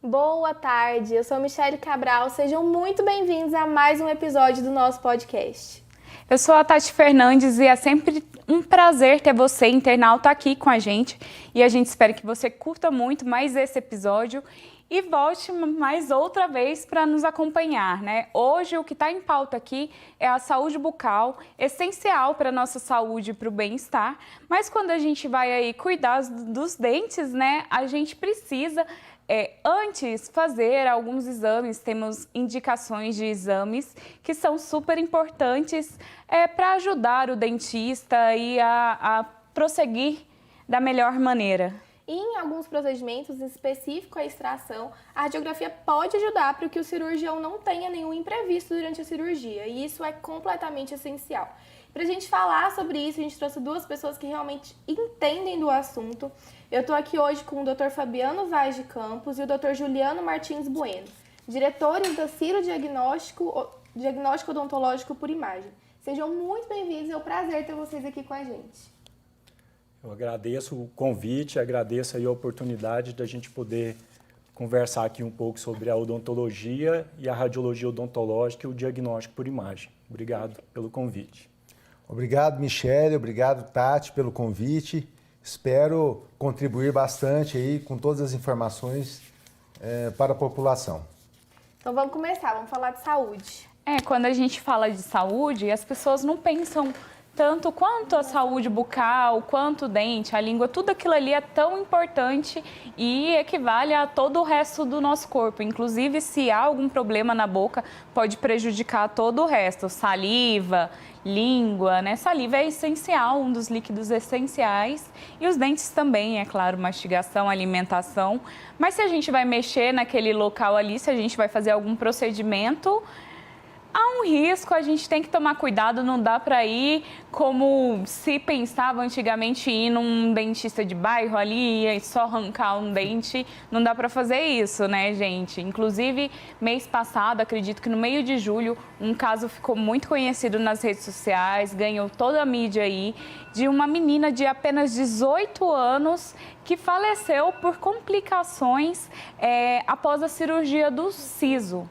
Boa tarde, eu sou Michele Cabral, sejam muito bem-vindos a mais um episódio do nosso podcast. Eu sou a Tati Fernandes e é sempre um prazer ter você, internauta, aqui com a gente. E a gente espera que você curta muito mais esse episódio e volte mais outra vez para nos acompanhar, né? Hoje o que está em pauta aqui é a saúde bucal, essencial para a nossa saúde e para o bem-estar. Mas quando a gente vai aí cuidar dos dentes, né, a gente precisa antes fazer alguns exames, temos indicações de exames que são super importantes para ajudar o dentista e a prosseguir da melhor maneira. E em alguns procedimentos, específico à extração, a radiografia pode ajudar para que o cirurgião não tenha nenhum imprevisto durante a cirurgia, e isso é completamente essencial. Para a gente falar sobre isso, a gente trouxe duas pessoas que realmente entendem do assunto. Eu estou aqui hoje com o Dr. Fabiano Vaz de Campos e o Dr. Juliano Martins Bueno, diretores da Ciro Diagnóstico Odontológico por Imagem. Sejam muito bem-vindos, é um prazer ter vocês aqui com a gente. Eu agradeço o convite, agradeço aí a oportunidade da gente poder conversar aqui um pouco sobre a odontologia e a radiologia odontológica e o diagnóstico por imagem. Obrigado pelo convite. Obrigado, Michele, obrigado, Tati, pelo convite. Espero contribuir bastante aí com todas as informações para a população. Então vamos começar, vamos falar de saúde. Quando a gente fala de saúde, as pessoas não pensam tanto quanto a saúde bucal, quanto o dente, a língua, tudo aquilo ali é tão importante e equivale a todo o resto do nosso corpo. Inclusive, se há algum problema na boca, pode prejudicar todo o resto. Saliva, língua, né? Saliva é essencial, um dos líquidos essenciais. E os dentes também, é claro, mastigação, alimentação. Mas se a gente vai mexer naquele local ali, se a gente vai fazer algum procedimento, há um risco, a gente tem que tomar cuidado, não dá para ir como se pensava antigamente, ir num dentista de bairro ali e só arrancar um dente, não dá para fazer isso, né, gente? Inclusive, mês passado, acredito que no meio de julho, um caso ficou muito conhecido nas redes sociais, ganhou toda a mídia aí, de uma menina de apenas 18 anos que faleceu por complicações após a cirurgia do siso.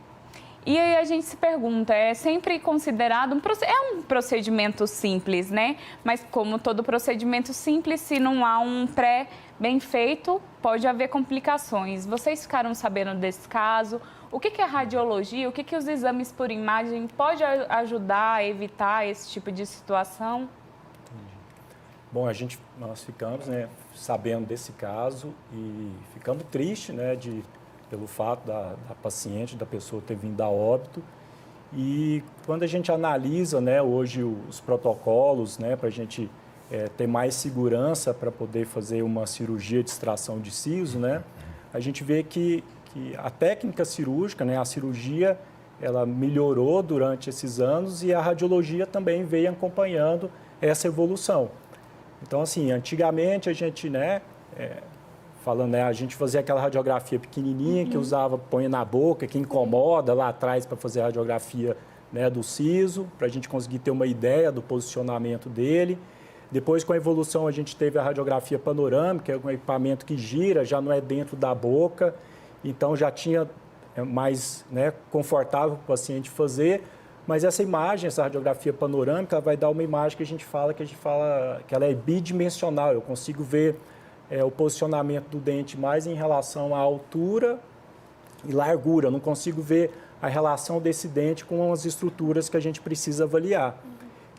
E aí a gente se pergunta, é sempre considerado um procedimento simples, né? Mas como todo procedimento simples, se não há um pré bem feito, pode haver complicações. Vocês ficaram sabendo desse caso? O que é radiologia? O que os exames por imagem podem ajudar a evitar esse tipo de situação? Bom, nós ficamos, né, sabendo desse caso e ficamos tristes, né, pelo fato da paciente, da pessoa ter vindo a óbito. E quando a gente analisa, né, hoje os protocolos, né, para a gente ter mais segurança para poder fazer uma cirurgia de extração de siso, né, a gente vê que a técnica cirúrgica, né, a cirurgia, ela melhorou durante esses anos e a radiologia também veio acompanhando essa evolução. Então, assim, antigamente a gente, né, a gente fazia aquela radiografia pequenininha que usava, põe na boca, que incomoda lá atrás para fazer a radiografia, né, do siso, para a gente conseguir ter uma ideia do posicionamento dele. Depois, com a evolução, a gente teve a radiografia panorâmica, que é um equipamento que gira, já não é dentro da boca, então já tinha mais, né, confortável para o paciente fazer. Mas essa imagem, essa radiografia panorâmica, vai dar uma imagem que a gente fala que ela é bidimensional. Eu consigo ver o posicionamento do dente mais em relação à altura e largura. Eu não consigo ver a relação desse dente com as estruturas que a gente precisa avaliar.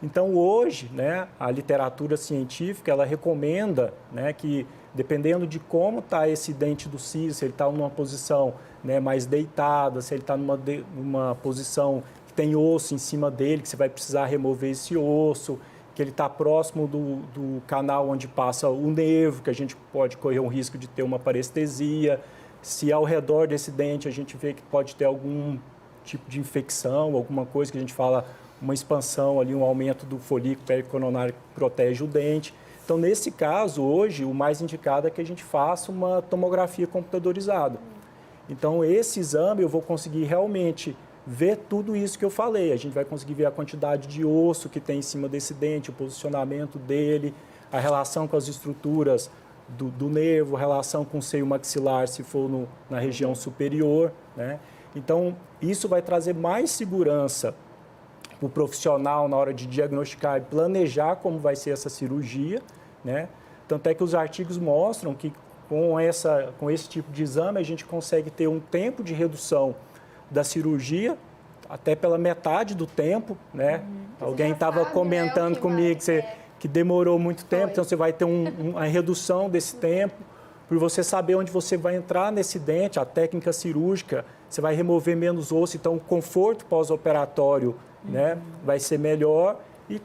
Então, hoje, né, a literatura científica, ela recomenda, né, que, dependendo de como está esse dente do siso, se ele está numa posição, né, mais deitada, se ele está numa posição que tem osso em cima dele, que você vai precisar remover esse osso, que ele está próximo do canal onde passa o nervo, que a gente pode correr um risco de ter uma parestesia. Se ao redor desse dente a gente vê que pode ter algum tipo de infecção, alguma coisa que a gente fala, uma expansão ali, um aumento do folículo pericoronário que protege o dente. Então, nesse caso, hoje, o mais indicado é que a gente faça uma tomografia computadorizada. Então, esse exame eu vou conseguir realmente ver tudo isso que eu falei. A gente vai conseguir ver a quantidade de osso que tem em cima desse dente, o posicionamento dele, a relação com as estruturas do nervo, relação com o seio maxilar, se for na região superior, né? Então, isso vai trazer mais segurança para o profissional na hora de diagnosticar e planejar como vai ser essa cirurgia, né? Tanto é que os artigos mostram que com esse tipo de exame a gente consegue ter um tempo de redução da cirurgia até pela metade do tempo, né? Alguém estava comentando comigo que demorou muito tempo, então você vai ter uma redução desse tempo, por você saber onde você vai entrar nesse dente, a técnica cirúrgica, você vai remover menos osso, então o conforto pós-operatório, né, vai ser melhor e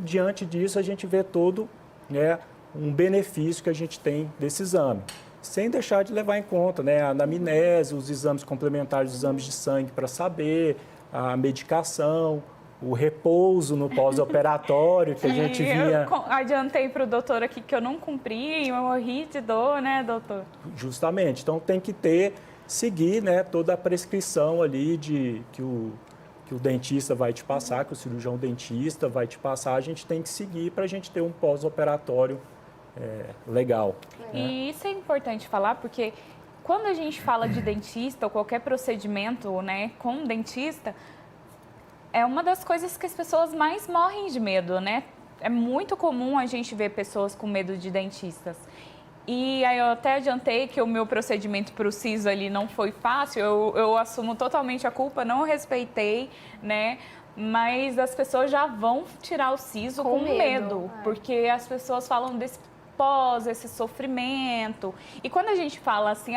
diante disso a gente vê todo, né, um benefício que a gente tem desse exame. Sem deixar de levar em conta, né, a anamnese, os exames complementares, os exames de sangue para saber, a medicação, o repouso no pós-operatório que a gente vinha... Eu adiantei para o doutor aqui que eu não cumpri, eu morri de dor, né, doutor? Justamente. Então, tem que seguir, né, toda a prescrição ali que o dentista vai te passar, que o cirurgião dentista vai te passar, a gente tem que seguir para a gente ter um pós-operatório legal. Né? E isso é importante falar porque quando a gente fala de dentista ou qualquer procedimento, né, com dentista, é uma das coisas que as pessoas mais morrem de medo, né? É muito comum a gente ver pessoas com medo de dentistas. E aí eu até adiantei que o meu procedimento para o siso ali não foi fácil, eu assumo totalmente a culpa, não respeitei, né? Mas as pessoas já vão tirar o siso com medo, porque as pessoas falam desse esse sofrimento. E quando a gente fala assim,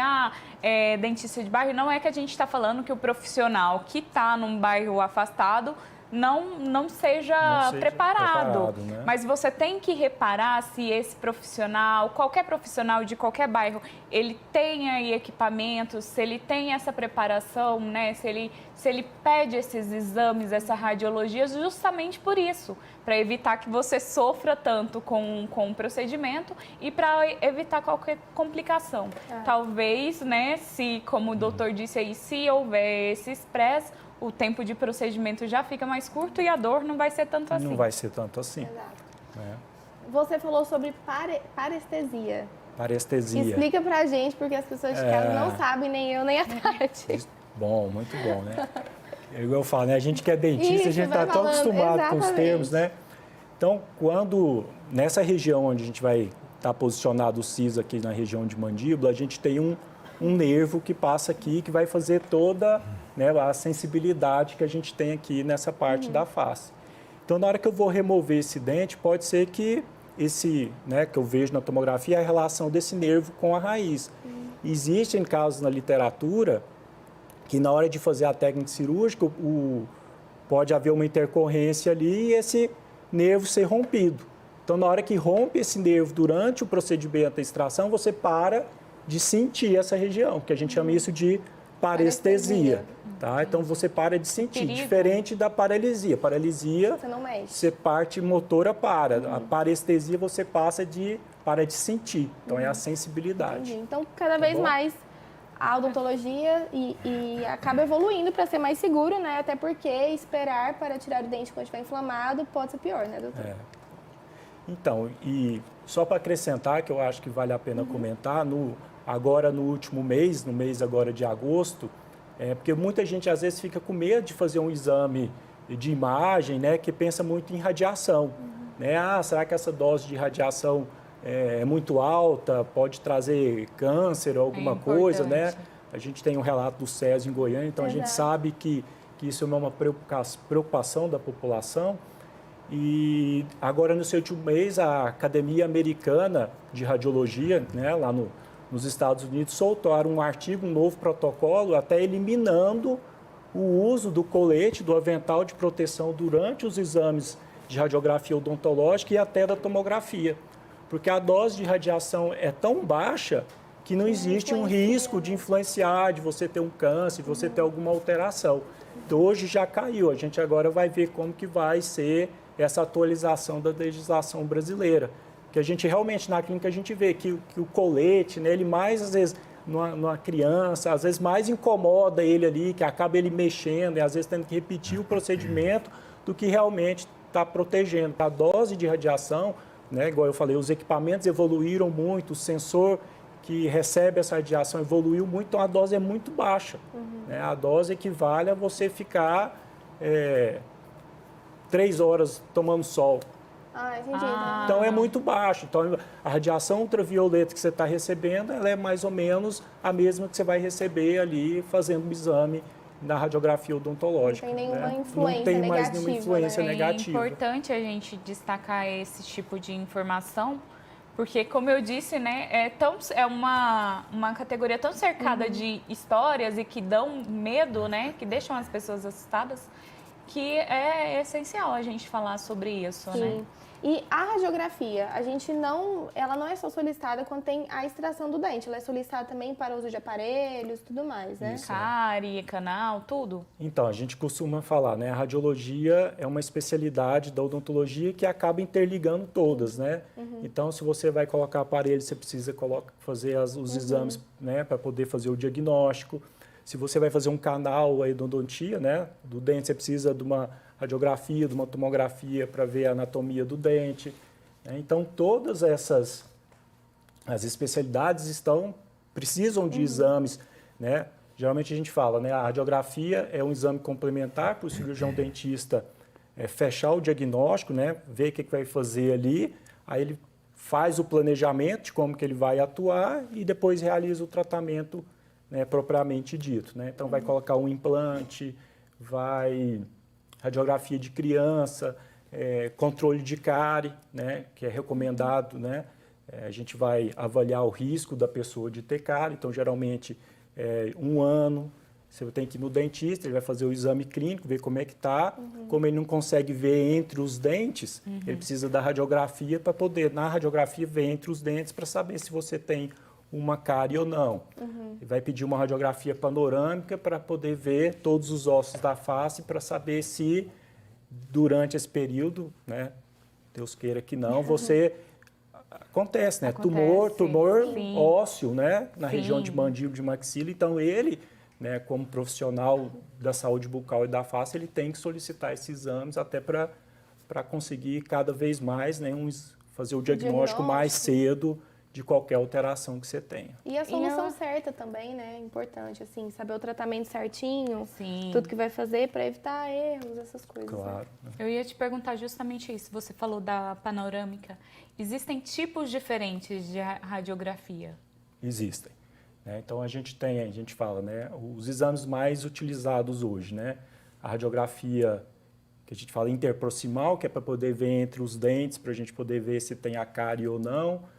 dentista de bairro, não é que a gente está falando que o profissional que está num bairro afastado não seja preparado. Né? Mas você tem que reparar se esse profissional, qualquer profissional de qualquer bairro, ele tem aí equipamentos, se ele tem essa preparação, né? Se ele pede esses exames, essa radiologia, justamente por isso, para evitar que você sofra tanto com o procedimento e para evitar qualquer complicação. Talvez, né, se, como o doutor disse aí, se houver esse express, o tempo de procedimento já fica mais curto e a dor não vai ser tanto assim. Não vai ser tanto assim. Exato. Né? Você falou sobre parestesia. Parestesia. Explica pra gente, porque as pessoas de casa não sabem, nem eu, nem a Tati. Bom, muito bom, né? Eu falo, né? A gente que é dentista, Isso, a gente está tão acostumado com os termos, né? Então, nessa região onde a gente vai estar posicionado o siso aqui na região de mandíbula, a gente tem um nervo que passa aqui, que vai fazer toda, né, a sensibilidade que a gente tem aqui nessa parte da face. Então, na hora que eu vou remover esse dente, pode ser que né, que eu vejo na tomografia, a relação desse nervo com a raiz. Existem casos na literatura que na hora de fazer a técnica cirúrgica, pode haver uma intercorrência ali e esse nervo ser rompido. Então, na hora que rompe esse nervo durante o procedimento da extração, você para de sentir essa região, que a gente chama isso de parestesia. Tá? Então, você para de sentir, diferente da paralisia. Paralisia, você não mexe. Você parte motora para. A parestesia, você para de sentir. Então, é a sensibilidade. Entendi. Então, cada vez mais a odontologia e acaba evoluindo para ser mais seguro, né? Até porque esperar para tirar o dente quando estiver inflamado pode ser pior, né, doutor? Então, e só para acrescentar, que eu acho que vale a pena comentar, agora no último mês, no mês agora de agosto, porque muita gente às vezes fica com medo de fazer um exame de imagem, né, que pensa muito em radiação. Né? Será que essa dose de radiação é muito alta, pode trazer câncer ou alguma coisa, né? A gente tem um relato do Césio em Goiânia, então a gente sabe que isso é uma preocupação da população. E agora, no seu último mês, a Academia Americana de Radiologia, né, lá nos Estados Unidos, soltaram um artigo, um novo protocolo, até eliminando o uso do colete, do avental de proteção durante os exames de radiografia odontológica e até da tomografia. Porque a dose de radiação é tão baixa que não existe um risco de influenciar, de você ter um câncer, de você ter alguma alteração. Então, hoje já caiu, a gente agora vai ver como que vai ser essa atualização da legislação brasileira. Que a gente realmente, na clínica, a gente vê que o colete, né, ele mais, às vezes, numa criança, às vezes mais incomoda ele ali, que acaba ele mexendo e às vezes tendo que repetir o procedimento do que realmente está protegendo. A dose de radiação, né? Igual eu falei, os equipamentos evoluíram muito, o sensor que recebe essa radiação evoluiu muito, então a dose é muito baixa. Né? A dose equivale a você ficar 3 horas tomando sol. Ah, entendi. Então é muito baixo. Então a radiação ultravioleta que você está recebendo, ela é mais ou menos a mesma que você vai receber ali fazendo um exame na radiografia odontológica. Não tem nenhuma né? influência Não tem mais negativa, nenhuma influência É negativa. importante a gente destacar esse tipo de informação, porque, como eu disse, né, é uma categoria tão cercada de histórias e que dão medo, né, que deixam as pessoas assustadas, que é essencial a gente falar sobre isso, né? Sim. E a radiografia, ela não é só solicitada quando tem a extração do dente, ela é solicitada também para uso de aparelhos e tudo mais, né? Isso. Cárie, canal, tudo. Então, a gente costuma falar, né? A radiologia é uma especialidade da odontologia que acaba interligando todas, né? Então, se você vai colocar aparelho, você precisa fazer os exames, né? Para poder fazer o diagnóstico. Se você vai fazer um canal aí da odontia, né? Do dente, você precisa de uma radiografia, de uma tomografia para ver a anatomia do dente. Né? Então, todas as especialidades precisam de exames, né? Geralmente a gente fala, né? A radiografia é um exame complementar para o cirurgião dentista fechar o diagnóstico, né? Ver o que vai fazer ali, aí ele faz o planejamento de como que ele vai atuar e depois realiza o tratamento, né, propriamente dito, né? Então vai colocar um implante, radiografia de criança, controle de cárie, né, que é recomendado, né? A gente vai avaliar o risco da pessoa de ter cárie, então geralmente 1 ano, você tem que ir no dentista, ele vai fazer o exame clínico, ver como é que está, como ele não consegue ver entre os dentes, ele precisa da radiografia para poder, na radiografia, ver entre os dentes para saber se você tem uma cárie ou não. Ele vai pedir uma radiografia panorâmica para poder ver todos os ossos da face para saber se durante esse período, né, Deus queira que não, acontece, né? Tumor sim. ósseo, né, na Sim. região de mandíbula, de maxila. Então ele, né, como profissional da saúde bucal e da face, ele tem que solicitar esses exames até para conseguir cada vez mais, né, fazer o diagnóstico mais cedo de qualquer alteração que você tenha. E a solução certa também, né? É importante, assim, saber o tratamento certinho, Sim. tudo que vai fazer para evitar erros, essas coisas. Claro. Né? Eu ia te perguntar justamente isso. Você falou da panorâmica. Existem tipos diferentes de radiografia? Existem. Né? Então a gente fala, né, os exames mais utilizados hoje, né? A radiografia que a gente fala interproximal, que é para poder ver entre os dentes, para a gente poder ver se tem a cárie ou não.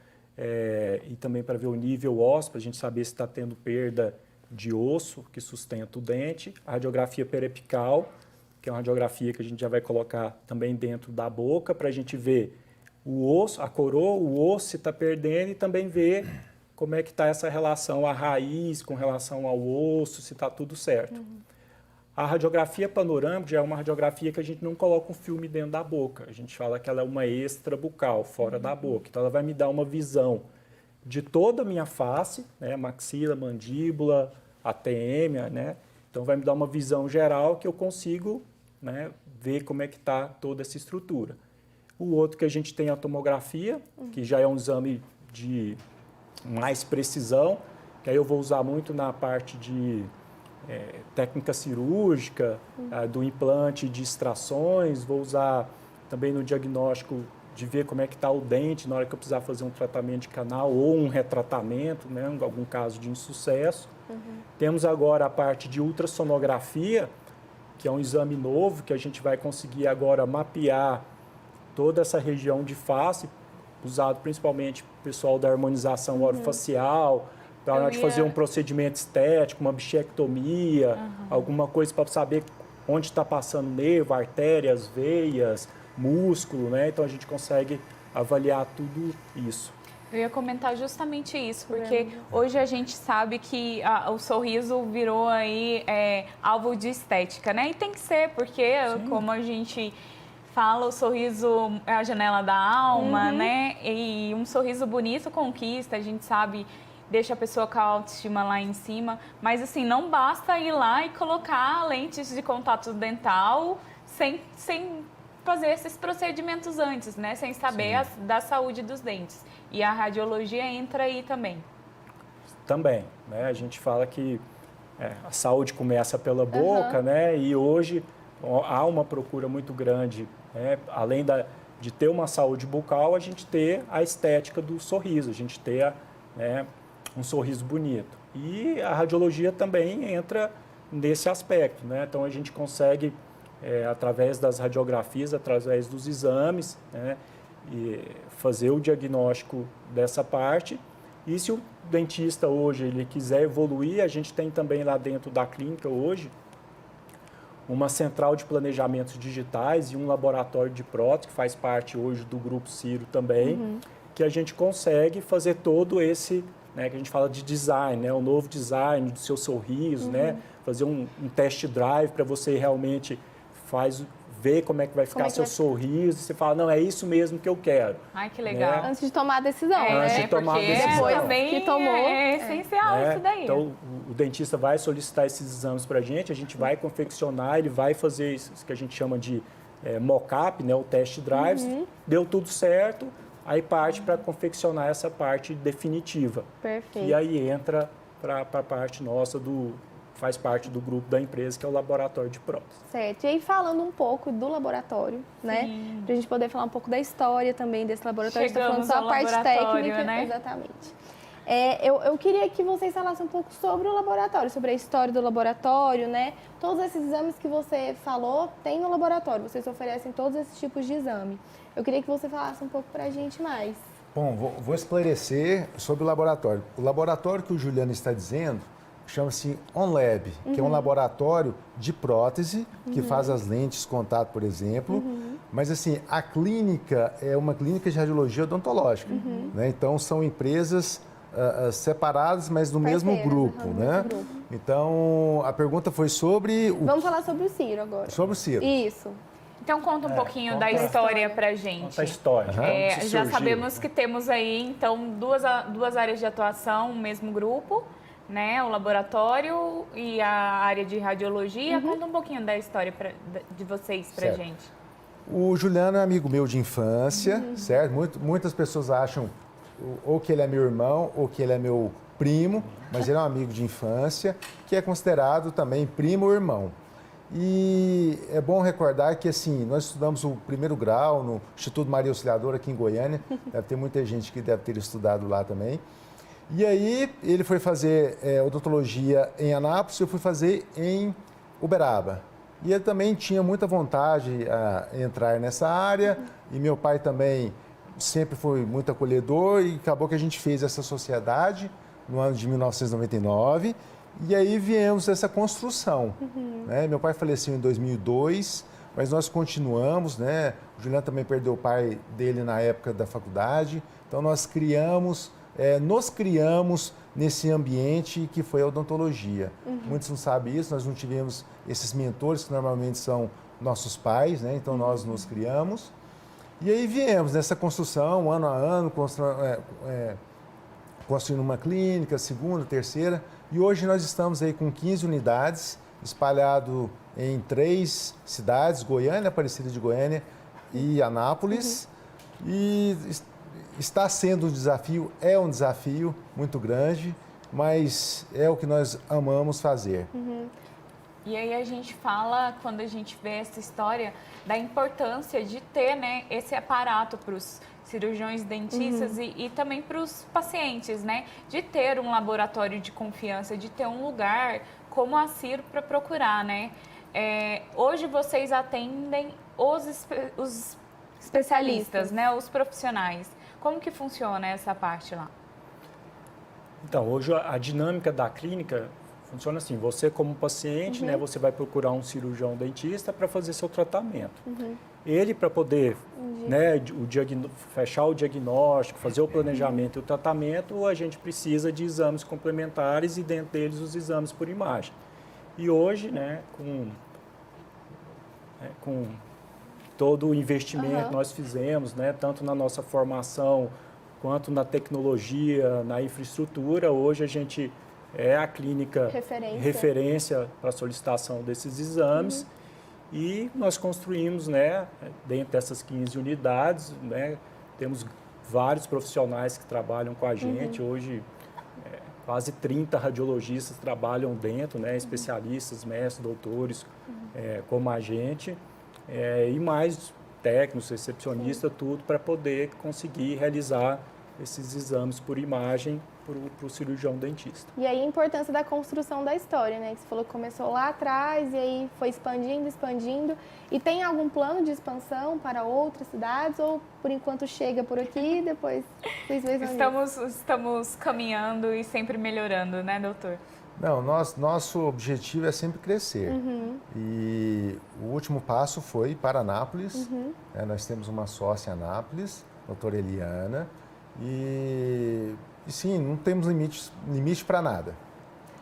E também para ver o nível ósseo, para a gente saber se está tendo perda de osso que sustenta o dente. A radiografia periapical, que é uma radiografia que a gente já vai colocar também dentro da boca, para a gente ver o osso, a coroa, o osso se está perdendo e também ver como é que está essa relação, a raiz com relação ao osso, se está tudo certo. A radiografia panorâmica já é uma radiografia que a gente não coloca um filme dentro da boca. A gente fala que ela é uma extrabucal, fora da boca. Então, ela vai me dar uma visão de toda a minha face, né? Maxila, mandíbula, ATM, né? Então, vai me dar uma visão geral que eu consigo, né, ver como é que está toda essa estrutura. O outro que a gente tem é a tomografia, que já é um exame de mais precisão, que aí eu vou usar muito na parte de técnica cirúrgica, do implante de extrações, vou usar também no diagnóstico de ver como é que está o dente na hora que eu precisar fazer um tratamento de canal ou um retratamento, né, em algum caso de insucesso. Temos agora a parte de ultrassonografia, que é um exame novo que a gente vai conseguir agora mapear toda essa região de face, usado principalmente pelo pessoal da harmonização orofacial, para hora de fazer um procedimento estético, uma bichectomia, alguma coisa para saber onde está passando nervo, artérias, veias, músculo, né? Então a gente consegue avaliar tudo isso. Eu ia comentar justamente isso, porque hoje a gente sabe que o sorriso virou aí alvo de estética, né? E tem que ser, porque como a gente fala, o sorriso é a janela da alma, né? E um sorriso bonito conquista, a gente sabe, deixa a pessoa com a autoestima lá em cima. Mas, assim, não basta ir lá e colocar lentes de contato dental sem fazer esses procedimentos antes, né? Sem saber da saúde dos dentes. E a radiologia entra aí também. Também, né? A gente fala que a saúde começa pela boca, né? E hoje há uma procura muito grande, né? Além de ter uma saúde bucal, a gente ter a estética do sorriso, a gente ter, né, um sorriso bonito. E a radiologia também entra nesse aspecto, né? Então a gente consegue, através das radiografias, através dos exames, né, e fazer o diagnóstico dessa parte. E se o dentista hoje ele quiser evoluir, a gente tem também lá dentro da clínica hoje uma central de planejamentos digitais e um laboratório de prótese, que faz parte hoje do Grupo Ciro também, que a gente consegue fazer todo esse, né, que a gente fala de design, né, o novo design do seu sorriso, né, fazer um test drive para você realmente ver como é que vai ficar seu sorriso, e você fala, não, é isso mesmo que eu quero. Ai, que legal. Antes de tomar a decisão, Antes de tomar a decisão. Depois também que tomou, é essencial isso daí. Então, o dentista vai solicitar esses exames para a gente vai confeccionar, ele vai fazer isso que a gente chama de mock-up, né, o test drives, deu tudo certo, aí parte para confeccionar essa parte definitiva. Perfeito. E aí entra para a parte nossa faz parte do grupo da empresa, que é o laboratório de prótese. Certo. E aí, falando um pouco do laboratório, né? Para a gente poder falar um pouco da história também desse laboratório. Chegamos a gente tá falando só a parte técnica, né? Exatamente. Eu queria que vocês falassem um pouco sobre o laboratório, sobre a história do laboratório, né? Todos esses exames que você falou, tem no laboratório. Vocês oferecem todos esses tipos de exame. Eu queria que você falasse um pouco para a gente mais. Bom, vou esclarecer sobre o laboratório. O laboratório que o Juliano está dizendo chama-se OnLab, que é um laboratório de prótese, que faz as lentes de contato, por exemplo. Mas, assim, a clínica é uma clínica de radiologia odontológica. Né? Então, são empresas separadas, mas no mesmo grupo. Né? Mesmo grupo. Então, a pergunta foi sobre... Vamos falar sobre o Ciro agora. Sobre o Ciro. Isso. Então, conta um pouquinho da história pra gente. Conta a história. Já sabemos que temos aí, então, duas áreas de atuação, o mesmo grupo, né? O laboratório e a área de radiologia. Conta um pouquinho da história de vocês pra gente. O Juliano é amigo meu de infância, certo? Muitas pessoas acham ou que ele é meu irmão ou que ele é meu primo, mas ele é um amigo de infância, que é considerado também primo ou irmão. E é bom recordar que, assim, nós estudamos o primeiro grau no Instituto Maria Auxiliadora, aqui em Goiânia. Deve ter muita gente que deve ter estudado lá também. E aí, ele foi fazer odontologia em Anápolis, eu fui fazer em Uberaba. E ele também tinha muita vontade a entrar nessa área, e meu pai também sempre foi muito acolhedor, e acabou que a gente fez essa sociedade no ano de 1999, e aí viemos essa construção. Né? Meu pai faleceu em 2002, mas nós continuamos, né? O Juliano também perdeu o pai dele na época da faculdade, então nós nos criamos nesse ambiente que foi a odontologia. Muitos não sabem isso, nós não tivemos esses mentores que normalmente são nossos pais, né? Então nós nos criamos. E aí viemos nessa construção, ano a ano, construindo uma clínica, segunda, terceira, e hoje nós estamos aí com 15 unidades, espalhado em 3 cidades, Goiânia, Aparecida de Goiânia e Anápolis. E está sendo um desafio, é um desafio muito grande, mas é o que nós amamos fazer. E aí a gente fala, quando a gente vê essa história, da importância de ter, né, esse aparato para os cirurgiões dentistas e também para os pacientes, né? De ter um laboratório de confiança, de ter um lugar como a Ciro para procurar, né? Hoje vocês atendem os especialistas, né? Os profissionais. Como que funciona essa parte lá? Então, hoje a dinâmica da clínica funciona assim, você como paciente, né, você vai procurar um cirurgião dentista para fazer seu tratamento. Ele, para poder né, fechar o diagnóstico, fazer o planejamento e o tratamento, a gente precisa de exames complementares e dentro deles os exames por imagem. E hoje, né, com todo o investimento que nós fizemos, né, tanto na nossa formação quanto na tecnologia, na infraestrutura, hoje a gente é a clínica referência para a solicitação desses exames E nós construímos, né, dentro dessas 15 unidades, né, temos vários profissionais que trabalham com a gente. Hoje, quase 30 radiologistas trabalham dentro, né, especialistas, mestres, doutores, como a gente, e mais técnicos, recepcionistas, tudo para poder conseguir realizar esses exames por imagem para o cirurgião dentista. E aí a importância da construção da história, né? Que você falou que começou lá atrás e aí foi expandindo, expandindo. E tem algum plano de expansão para outras cidades ou por enquanto chega por aqui e depois vocês veem? Estamos caminhando e sempre melhorando, né, doutor? Não, nosso objetivo é sempre crescer. E o último passo foi para Anápolis. Nós temos uma sócia em Anápolis, doutora Eliana, e sim, não temos limite para nada.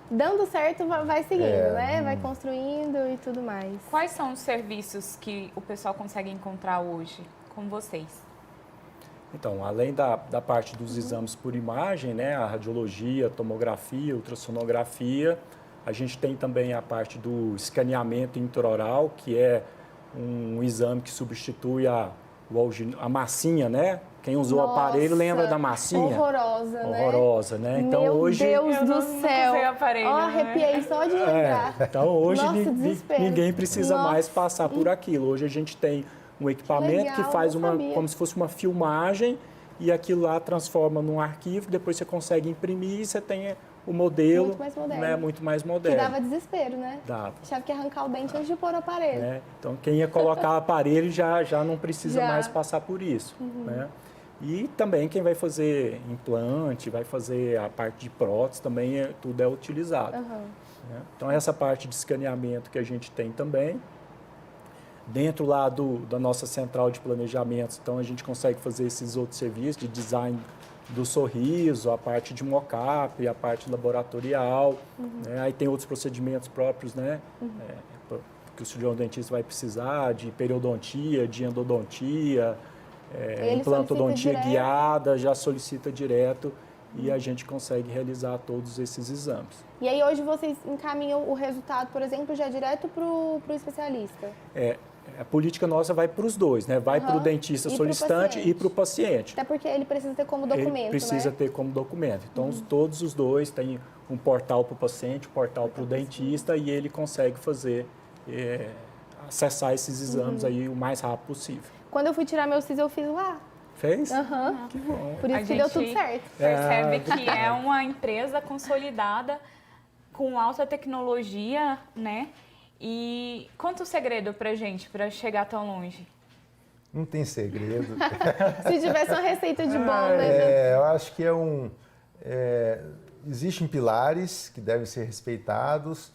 Dando certo, vai seguindo, né? Vai construindo e tudo mais. Quais são os serviços que o pessoal consegue encontrar hoje com vocês? Então, além da parte dos exames por imagem, né, a radiologia, tomografia, ultrassonografia, a gente tem também a parte do escaneamento intraoral, que é um exame que substitui a massinha, né? Quem usou o aparelho lembra da massinha? Horrorosa, né? Então, Meu hoje... Deus do céu! Usei aparelho, arrepiei só de lembrar. Então, hoje Nossa, ninguém precisa mais passar por aquilo. Hoje a gente tem um equipamento que faz como se fosse uma filmagem e aquilo lá transforma num arquivo, depois você consegue imprimir e você tem o modelo muito mais moderno. Né, muito mais moderno. Que dava desespero, né? Dava. Achava que ia arrancar o dente antes de pôr o aparelho. Né? Então, quem ia colocar o aparelho já não precisa mais passar por isso. Né? E também quem vai fazer implante, vai fazer a parte de prótese, também tudo é utilizado. Né? Então, essa parte de escaneamento que a gente tem também. Dentro lá da nossa central de planejamento, então a gente consegue fazer esses outros serviços de design do sorriso, a parte de mock-up, a parte laboratorial. Né? Aí tem outros procedimentos próprios, né? Que o cirurgião dentista vai precisar, de periodontia, de endodontia, implantodontia guiada, já solicita direto e a gente consegue realizar todos esses exames. E aí hoje vocês encaminham o resultado, por exemplo, já direto para o especialista? A política nossa vai para os dois, né? Vai para o dentista solicitante e para o paciente. Até porque ele precisa ter como documento, Ele precisa ter como documento. Então, todos os dois têm um portal para o paciente, um portal para o dentista e ele consegue fazer, acessar esses exames aí o mais rápido possível. Quando eu fui tirar meu siso, eu fiz lá. Fez? Que bom. Por isso que deu tudo certo. Percebe que é uma empresa consolidada com alta tecnologia, né? E conta o segredo pra gente, pra chegar tão longe. Não tem segredo. Se tivesse uma receita de bolo, né? Eu acho que existem pilares que devem ser respeitados.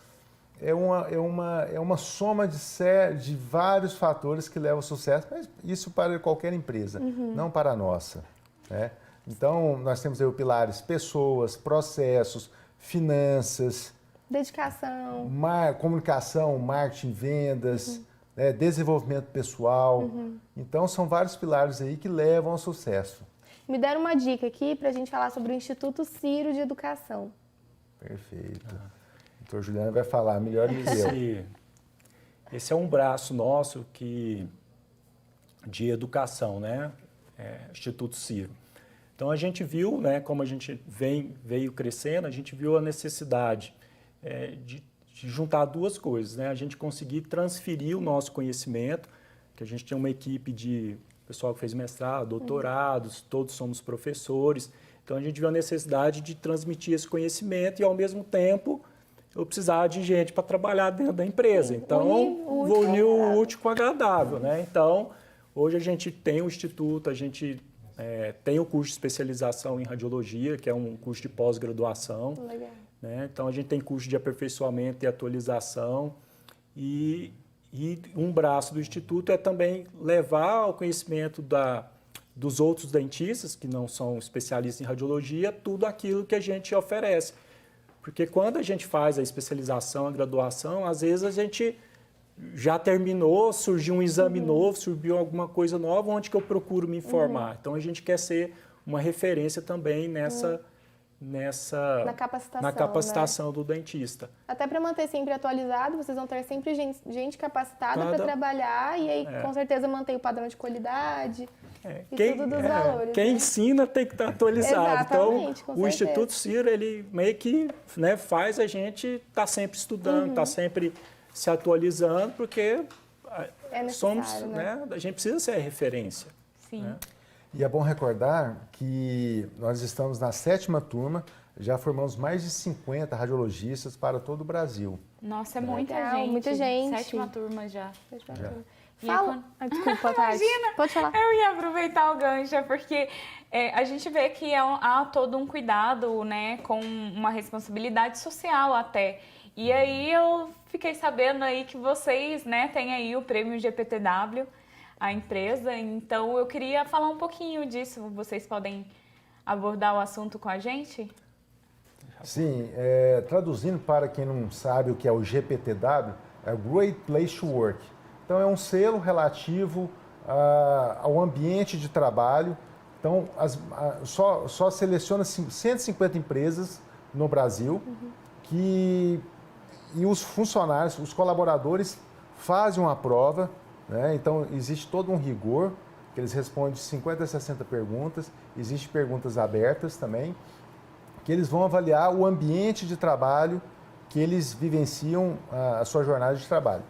É uma soma de vários fatores que levam ao sucesso, mas isso para qualquer empresa, não para a nossa. Né? Então, nós temos aí os pilares pessoas, processos, finanças, dedicação, comunicação, marketing, vendas, né? Desenvolvimento pessoal. Então, são vários pilares aí que levam ao sucesso. Me deram uma dica aqui para a gente falar sobre o Instituto Ciro de Educação. Perfeito. O doutor Juliano vai falar melhor do que eu. Esse é um braço nosso de educação, né? Instituto Ciro. Então, a gente viu, né, como a gente veio crescendo, a gente viu a necessidade de juntar duas coisas, né? A gente conseguir transferir o nosso conhecimento, que a gente tem uma equipe de pessoal que fez mestrado, doutorados, todos somos professores. Então, a gente viu a necessidade de transmitir esse conhecimento e, ao mesmo tempo, eu precisava de gente para trabalhar dentro da empresa. Então, vou unir o útil com o agradável, né? Então, hoje a gente tem o Instituto, a gente tem o curso de especialização em radiologia, que é um curso de pós-graduação. Legal. Né? Então, a gente tem curso de aperfeiçoamento e atualização e um braço do Instituto é também levar o conhecimento dos outros dentistas, que não são especialistas em radiologia, tudo aquilo que a gente oferece. Porque quando a gente faz a especialização, a graduação, às vezes a gente já terminou, surgiu um exame novo, surgiu alguma coisa nova, onde que eu procuro me informar. Então, a gente quer ser uma referência também Na capacitação, na capacitação do dentista. Até para manter sempre atualizado, vocês vão ter sempre gente capacitada para trabalhar e aí com certeza manter o padrão de qualidade e tudo dos valores. Quem né? ensina tem que estar atualizado. Exatamente, então, com o certeza. Instituto Ciro, ele meio que faz a gente estar sempre estudando, estar sempre se atualizando, porque somos, né? A gente precisa ser a referência. Sim. Né? E é bom recordar que nós estamos na 7ª turma, já formamos mais de 50 radiologistas para todo o Brasil. Nossa, é muita Legal, gente. muita gente. 7ª turma já. Fala. Desculpa, Tati. Imagina, pode falar. Eu ia aproveitar o gancho, porque a gente vê que há todo um cuidado, né, com uma responsabilidade social até. E aí eu fiquei sabendo aí que vocês, né, têm aí o prêmio GPTW, a empresa, então eu queria falar um pouquinho disso. Vocês podem abordar o assunto com a gente? Sim, traduzindo para quem não sabe o que é o GPTW, é Great Place to Work. Então é um selo relativo ao ambiente de trabalho. Então só seleciona 150 empresas no Brasil e os funcionários, os colaboradores fazem uma prova, né? Então existe todo um rigor, que eles respondem de 50 a 60 perguntas, existem perguntas abertas também, que eles vão avaliar o ambiente de trabalho que eles vivenciam a sua jornada de trabalho.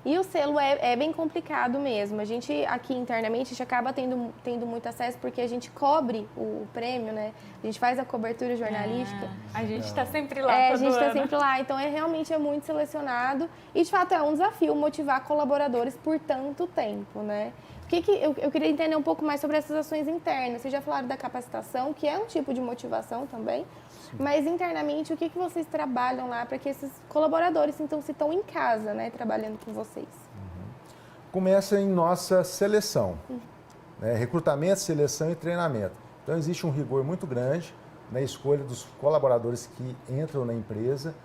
E o selo é bem complicado mesmo. A gente, aqui internamente, a gente acaba tendo muito acesso porque a gente cobre o prêmio, né? A gente faz a cobertura jornalística. A gente está sempre lá, a gente está sempre lá. Então, realmente é muito selecionado. E, de fato, é um desafio motivar colaboradores por tanto tempo, né? Eu queria entender um pouco mais sobre essas ações internas. Vocês já falaram da capacitação, que é um tipo de motivação também. Sim. Mas, internamente, o que vocês trabalham lá para que esses colaboradores sintam-se tão em casa, né? Trabalhando com vocês? Começa em nossa seleção. Né? Recrutamento, seleção e treinamento. Então, existe um rigor muito grande na escolha dos colaboradores que entram na empresa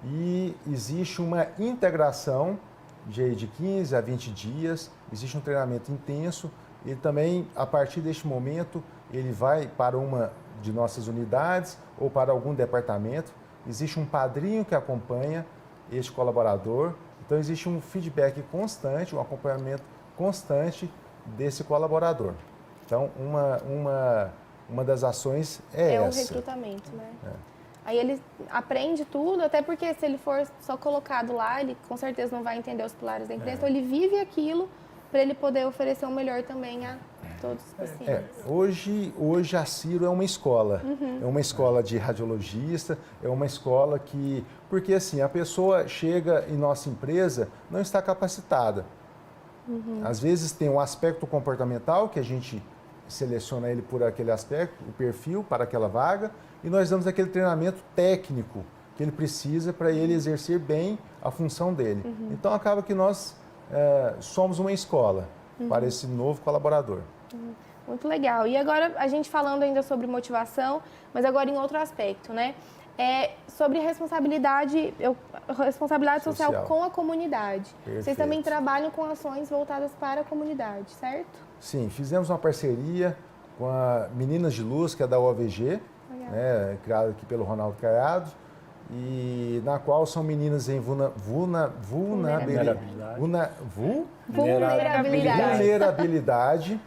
e existe uma integração de 15 a 20 dias, existe um treinamento intenso e também, a partir deste momento, ele vai para uma de nossas unidades ou para algum departamento, existe um padrinho que acompanha este colaborador, então existe um feedback constante, um acompanhamento constante desse colaborador. Então, uma das ações é essa. É o recrutamento, né? Aí ele aprende tudo, até porque se ele for só colocado lá, ele com certeza não vai entender os pilares da empresa, então ele vive aquilo para ele poder oferecer o melhor também a todos os pacientes. Hoje a Ciro é uma escola, é uma escola de radiologista, é uma escola que... Porque assim, a pessoa chega em nossa empresa, não está capacitada. Às vezes tem um aspecto comportamental, que a gente seleciona ele por aquele aspecto, o perfil para aquela vaga, e nós damos aquele treinamento técnico que ele precisa para ele exercer bem a função dele. Então acaba que nós somos uma escola para esse novo colaborador. Muito legal. E agora a gente falando ainda sobre motivação, mas agora em outro aspecto, né? Sobre responsabilidade social com a comunidade. Perfeito. Vocês também trabalham com ações voltadas para a comunidade, certo? Sim, fizemos uma parceria com a Meninas de Luz, que é da OVG, né, criada aqui pelo Ronaldo Caiado, e na qual são meninas em vulnerabilidade.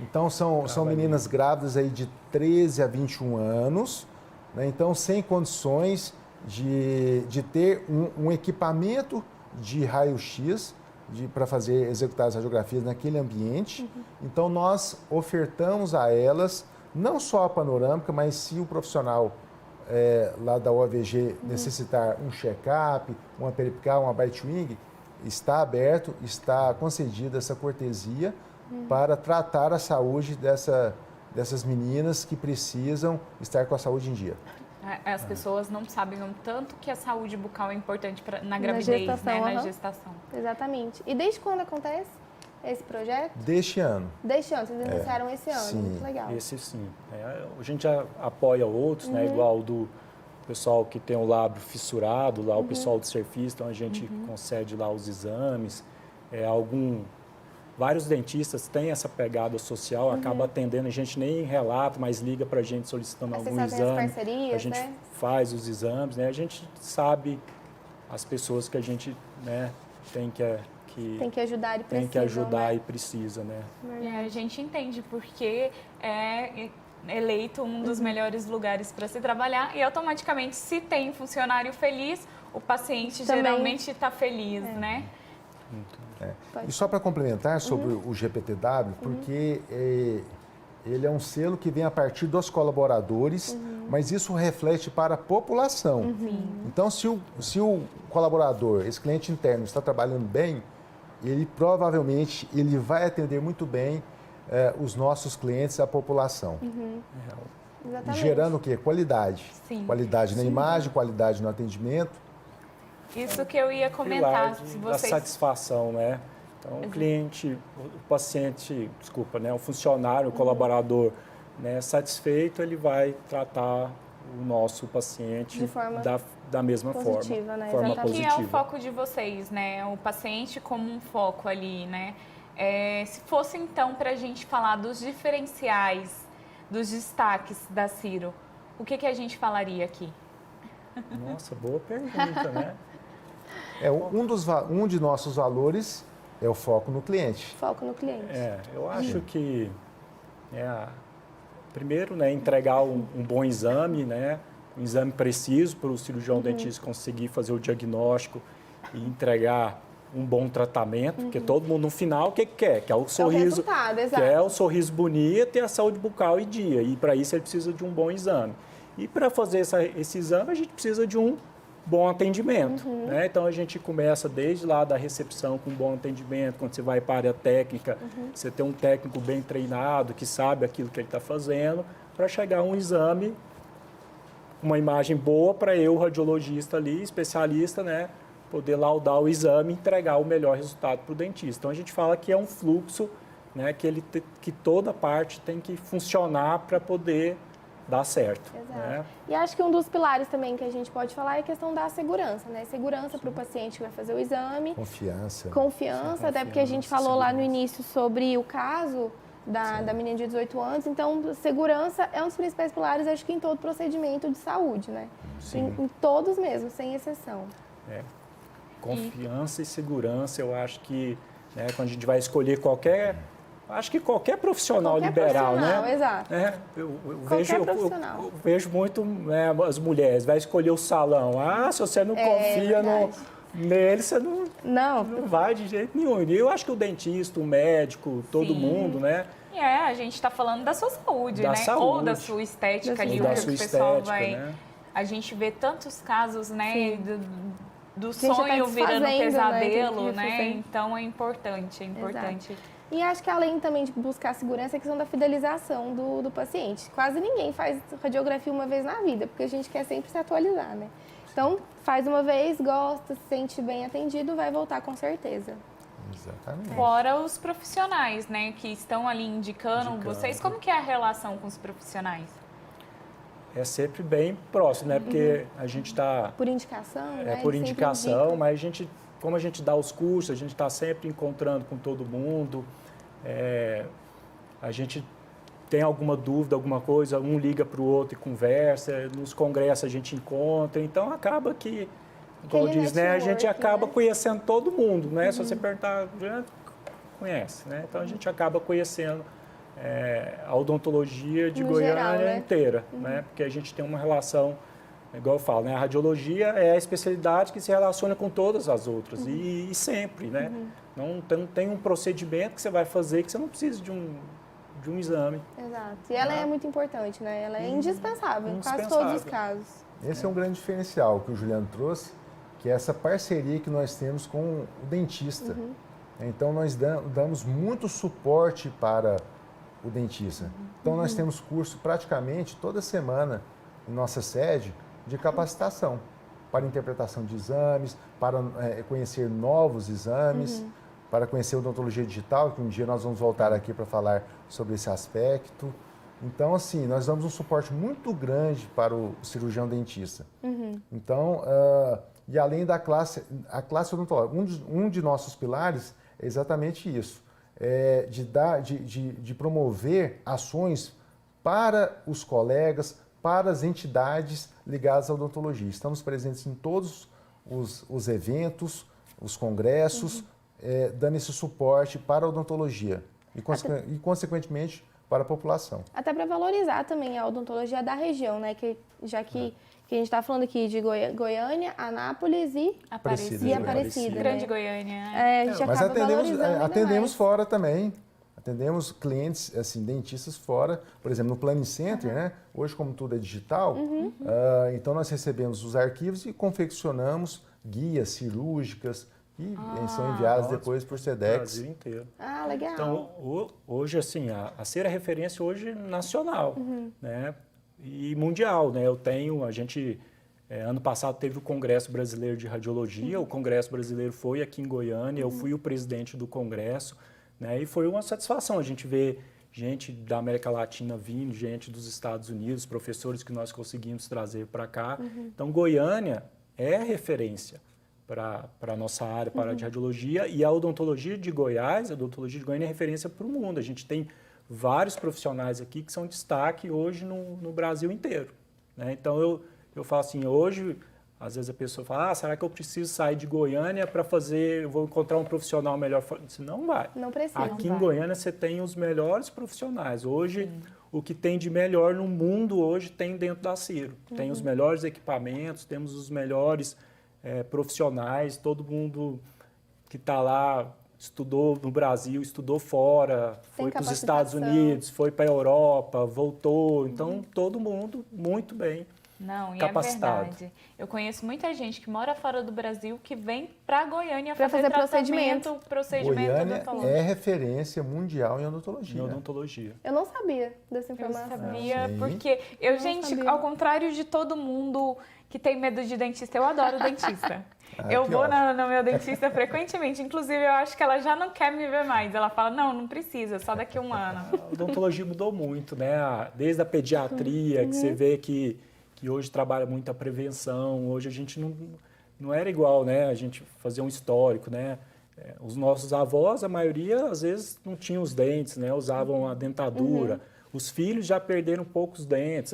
Então, são meninas grávidas aí de 13 a 21 anos, né, então sem condições de ter um equipamento de raio-x para executar as radiografias naquele ambiente. Então, nós ofertamos a elas não só a panorâmica, mas se o profissional lá da OVG necessitar um check-up, uma peripical, uma bite-wing, está aberto, está concedida essa cortesia para tratar a saúde dessas meninas que precisam estar com a saúde em dia. As pessoas não sabem o tanto que a saúde bucal é importante na gravidez, na gestação. Exatamente. E desde quando acontece esse projeto? Deste ano. Deste ano, vocês iniciaram esse ano, sim. Muito legal. Esse sim. A gente apoia outros, né? Igual do pessoal que tem o lábio fissurado, lá o pessoal do Serfis, então a gente concede lá os exames, algum vários dentistas têm essa pegada social, acaba atendendo, a gente nem relata, mas liga para a gente solicitando algum Vocês fazem as exame. parcerias, A gente né? faz os exames, né? A gente sabe as pessoas que a gente, né, tem que ajudar e precisa. tem que ajudar né? e precisa, né? A gente entende porque é eleito um dos melhores lugares para se trabalhar e automaticamente, se tem funcionário feliz, o paciente Também. geralmente está feliz, né? E só para complementar sobre o GPTW, porque ele é um selo que vem a partir dos colaboradores, mas isso reflete para a população. Então, se o colaborador, esse cliente interno, está trabalhando bem, ele provavelmente ele vai atender muito bem os nossos clientes, a população. Exatamente. Gerando o quê? Qualidade. Sim. Qualidade na imagem, qualidade no atendimento. Isso que eu ia comentar. Se Da vocês... satisfação, né? Então, o cliente, o paciente, desculpa, né? O funcionário, o colaborador, né, satisfeito, ele vai tratar o nosso paciente De forma da mesma positiva, forma. né? Forma Exatamente. Que positiva. é o foco de vocês, né? O paciente como um foco ali, né? Se fosse então para a gente falar dos diferenciais, dos destaques da Ciro, o que a gente falaria aqui? Nossa, boa pergunta, né? Um de nossos valores é o foco no cliente. Foco no cliente. Eu acho que primeiro, né, entregar um bom exame, né, um exame preciso para o cirurgião dentista conseguir fazer o diagnóstico e entregar um bom tratamento, porque todo mundo no final o que quer? Quer o sorriso, resultado, exato. quer o sorriso bonito e a saúde bucal em dia. E para isso ele precisa de um bom exame. E para fazer esse exame a gente precisa de um bom atendimento, né? Então a gente começa desde lá da recepção com um bom atendimento, quando você vai para a área técnica, você tem um técnico bem treinado que sabe aquilo que ele está fazendo, para chegar a um exame, uma imagem boa para eu, radiologista ali, especialista, né, poder laudar o exame e entregar o melhor resultado para o dentista. Então a gente fala que é um fluxo, né, que toda parte tem que funcionar para poder dar certo. Exato. Né? E acho que um dos pilares também que a gente pode falar é a questão da segurança, né? Segurança para o paciente que vai fazer o exame. Confiança. Confiança, até porque a gente falou lá no início sobre o caso da menina de 18 anos. Então, segurança é um dos principais pilares, acho que em todo procedimento de saúde, né? Em todos mesmo, sem exceção. Confiança e segurança, eu acho que, né, quando a gente vai escolher acho que qualquer profissional liberal, né? Exato. Eu Profissional. vejo muito, né, as mulheres, vai escolher o salão. Se você não confia nele, você não vai de jeito nenhum. E eu acho que o dentista, o médico, todo mundo, né? A gente está falando da sua saúde, Da né? saúde. Ou da sua estética ali, o Da que sua o pessoal estética, vai... né? A gente vê tantos casos, né? Do gente já tá sonho virando desfazendo, pesadelo, né? né? Então é importante. E acho que além também de buscar segurança, é a questão da fidelização do paciente. Quase ninguém faz radiografia uma vez na vida, porque a gente quer sempre se atualizar, né? Então, faz uma vez, gosta, se sente bem atendido, vai voltar com certeza. Exatamente. Fora os profissionais, né? Que estão ali indicando vocês. Como que é a relação com os profissionais? É sempre bem próximo, né? Porque a gente está... Por indicação, né? por Ele sempre indicação, indica. mas como a gente dá os cursos, a gente está sempre encontrando com todo mundo. A gente tem alguma dúvida, alguma coisa, um liga para o outro e conversa. Nos congressos a gente encontra. Então, acaba que, como diz, né? A gente acaba conhecendo todo mundo, né? Se você perguntar, já conhece, né? Então, a gente acaba conhecendo a odontologia de No Goiânia geral, né? inteira, né? Porque a gente tem uma relação, igual eu falo, né? A radiologia é a especialidade que se relaciona com todas as outras e sempre, né? Não tem um procedimento que você vai fazer que você não precisa de um exame. Exato. E ela é muito importante, né? Ela é indispensável em quase todos os casos. Esse é um grande diferencial que o Juliano trouxe, que é essa parceria que nós temos com o dentista. Então, nós damos muito suporte para o dentista. Então, nós temos curso praticamente toda semana em nossa sede de capacitação para interpretação de exames, para conhecer novos exames, para conhecer odontologia digital, que um dia nós vamos voltar aqui para falar sobre esse aspecto. Então, assim, nós damos um suporte muito grande para o cirurgião dentista. Então, e além da a classe odontológica, um de nossos pilares é exatamente isso. de promover ações para os colegas, para as entidades ligadas à odontologia. Estamos presentes em todos os eventos, os congressos, dando esse suporte para a odontologia e, consequentemente, para a população. Até para valorizar também a odontologia da região, né? Que a gente está falando aqui de Goiânia, Anápolis e Aparecida. Grande né? Goiânia. A gente Mas acaba valorizando ainda atendemos mais. fora também. Atendemos clientes, assim, dentistas fora. Por exemplo, no Planning Center, né? Hoje, como tudo é digital, então nós recebemos os arquivos e confeccionamos guias cirúrgicas e são enviadas depois por O SEDEX. Brasil inteiro. Ah, legal. Então, hoje, assim, a Cera é referência hoje nacional, né? E mundial, né? Ano passado teve o Congresso Brasileiro de Radiologia, o Congresso Brasileiro foi aqui em Goiânia, eu fui o presidente do Congresso, né? E foi uma satisfação a gente ver gente da América Latina vindo, gente dos Estados Unidos, professores que nós conseguimos trazer para cá. Então, Goiânia é referência para a nossa área, para a de radiologia, e a odontologia de Goiás, a odontologia de Goiânia é referência para o mundo. A gente tem vários profissionais aqui que são destaque hoje no Brasil inteiro, né? Então, eu falo assim, hoje, às vezes a pessoa fala, será que eu preciso sair de Goiânia para eu vou encontrar um profissional melhor? Não vai. Não precisa. Aqui em Goiânia você tem os melhores profissionais. Hoje, o que tem de melhor no mundo hoje tem dentro da Ciro. Tem os melhores equipamentos, temos os melhores profissionais, todo mundo que está lá estudou no Brasil, estudou fora, foi para os Estados Unidos, foi para a Europa, voltou. Então, todo mundo muito bem Não, e capacitado. é verdade. Eu conheço muita gente que mora fora do Brasil que vem para Goiânia Pra fazer procedimento Goiânia odontológico. é referência mundial em odontologia. Em odontologia. Eu não sabia dessa Eu informação. sabia, Sim. porque gente, sabia. ao contrário de todo mundo que tem medo de dentista, eu adoro dentista. Eu que vou ótimo. no meu dentista frequentemente, inclusive eu acho que ela já não quer me ver mais. Ela fala, não precisa, só daqui a um ano. A odontologia mudou muito, né? Desde a pediatria, que você vê que hoje trabalha muito a prevenção. Hoje a gente não era igual, né? A gente fazia um histórico, né? Os nossos avós, a maioria, às vezes, não tinham os dentes, né? Usavam a dentadura. Os filhos já perderam poucos dentes.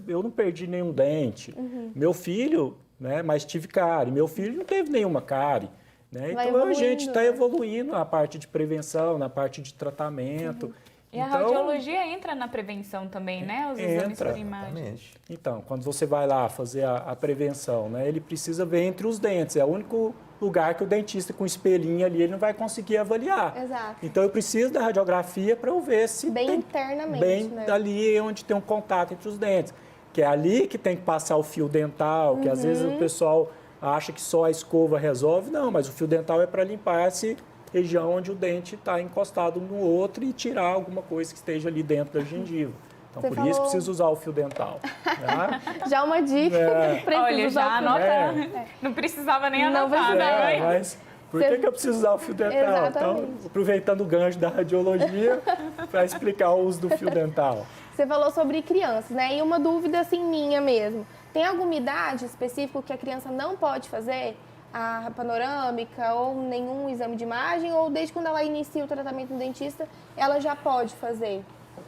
Eu não perdi nenhum dente. Meu filho, né? Mas tive cárie. Meu filho não teve nenhuma cárie. Né? Vai Então a gente está evoluindo, né? evoluindo na parte de prevenção, na parte de tratamento. E a Então, radiologia entra na prevenção também, né? Os exames Entra. por imagem. Exatamente. Então, quando você vai lá fazer a prevenção, né, ele precisa ver entre os dentes. É o único lugar que o dentista com espelhinho ali ele não vai conseguir avaliar. Exato. Então, eu preciso da radiografia para eu ver se Bem tem internamente, bem né? ali onde tem um contato entre os dentes. Que é ali que tem que passar o fio dental, que às vezes o pessoal acha que só a escova resolve. Não, mas o fio dental é para limpar essa região onde o dente está encostado no outro e tirar alguma coisa que esteja ali dentro da gengiva. Então, Você por isso falou- precisa usar o fio dental. Né? Já uma dica. Precisa Olha, usar já o fio anota. dental. Não precisava nem Não anotar, precisava. né? Mas por que eu preciso usar o fio dental? Exatamente. Então, aproveitando o gancho da radiologia para explicar o uso do fio dental. Você falou sobre crianças, né? E uma dúvida assim minha mesmo. Tem alguma idade específica que a criança não pode fazer a panorâmica ou nenhum exame de imagem? Ou desde quando ela inicia o tratamento no dentista, ela já pode fazer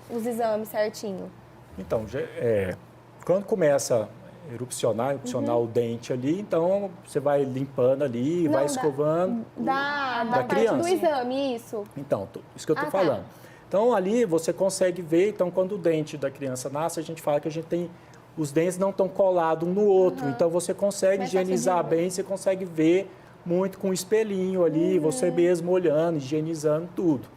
os exames certinho? Então, quando começa a erupcionar o dente ali, então você vai limpando ali, Não, vai escovando. Da parte criança. do exame, isso. Então, isso que eu estou Ah, tá. falando. Então, ali você consegue ver, então, quando o dente da criança nasce, a gente fala que a gente tem, os dentes não estão colados um no outro, então você consegue Mais fácil de higienizar ver. bem, você consegue ver muito com o espelhinho ali, você mesmo olhando, higienizando tudo.